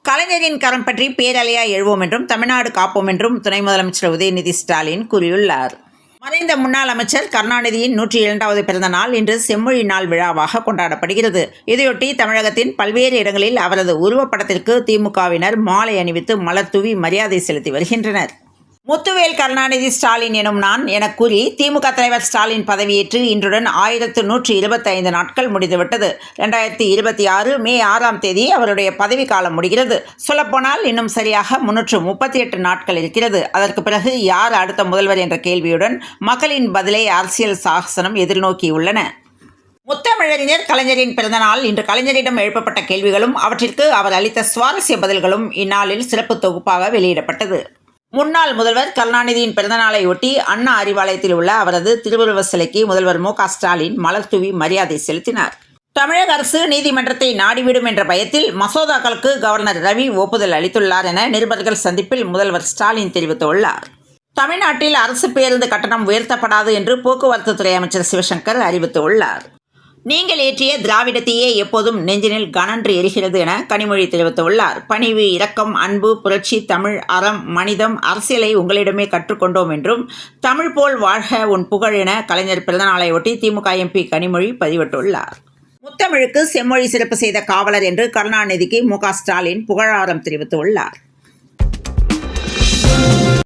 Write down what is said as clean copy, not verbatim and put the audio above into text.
கலைஞரின் கரம் பற்றி பேரலையாய் எழுவோம் என்றும் தமிழ்நாடு காப்போம் என்றும் துணை முதலமைச்சர் உதயநிதி ஸ்டாலின் கூறியுள்ளார். மறைந்த முன்னாள் அமைச்சர் கருணாநிதியின் 102வது பிறந்த நாள் இன்று செம்மொழி நாள் விழாவாக கொண்டாடப்படுகிறது. இதையொட்டி தமிழகத்தின் பல்வேறு இடங்களில் அவரது உருவப்படத்திற்கு திமுகவினர் மாலை அணிவித்து மலர் தூவி மரியாதை செலுத்தி வருகின்றனர். முத்துவேல் கருணாநிதி ஸ்டாலின் எனும் நான் எனக் கூறி திமுக தலைவர் ஸ்டாலின் பதவியேற்று இன்றுடன் 1125 நாட்கள் முடிந்துவிட்டது. 2026 மே 6ஆம் தேதி அவருடைய பதவிக்காலம் முடிகிறது. சொல்லப்போனால் இன்னும் சரியாக 338 நாட்கள் இருக்கிறது. அதற்கு பிறகு யார் அடுத்த முதல்வர் என்ற கேள்வியுடன் மக்களின் பதிலை அரசியல் சாசனம் எதிர்நோக்கியுள்ளன. முத்தமிழறிஞர் கலைஞரின் பிறந்தநாள் இன்று கலைஞரிடம் எழுப்பப்பட்ட கேள்விகளும் அவற்றிற்கு அவர் அளித்த சுவாரஸ்ய பதில்களும் இந்நாளில் சிறப்பு தொகுப்பாக வெளியிடப்பட்டது. முன்னாள் முதல்வர் கருணாநிதியின் பிறந்தநாளை ஒட்டி அண்ணா அறிவாலயத்தில் உள்ள அவரது திருவுருவ சிலைக்கு முதல்வர் மு க ஸ்டாலின் மலர் தூவி மரியாதை செலுத்தினார். தமிழக அரசு நீதிமன்றத்தை நாடிவிடும் என்ற பயத்தில் மசோதாக்களுக்கு கவர்னர் ரவி ஒப்புதல் அளித்துள்ளார் என நிருபர்கள் சந்திப்பில் முதல்வர் ஸ்டாலின் தெரிவித்துள்ளார். தமிழ்நாட்டில் அரசு பேருந்து கட்டணம் உயர்த்தப்படாது என்று போக்குவரத்து துறை அமைச்சர் சிவசங்கர் அறிவித்துள்ளார். நீங்கள் ஏற்றிய திராவிடத்தையே எப்போதும் நெஞ்சினில் கனன்று எரிகிறது என கனிமொழி தெரிவித்துள்ளார். பணிவு, இரக்கம், அன்பு, புரட்சி, தமிழ், அறம், மனிதம், அரசியலை உங்களிடமே கற்றுக்கொண்டோம் என்றும் தமிழ் போல் வாழ்க உன் புகழ் என கலைஞர் பிறந்தநாளை ஒட்டி திமுக எம்பி கனிமொழி பதிவிட்டுள்ளார். முத்தமிழுக்கு செம்மொழி சிறப்பு செய்த காவலர் என்று கருணாநிதிக்கு மு க ஸ்டாலின் புகழாரம் தெரிவித்துள்ளார்.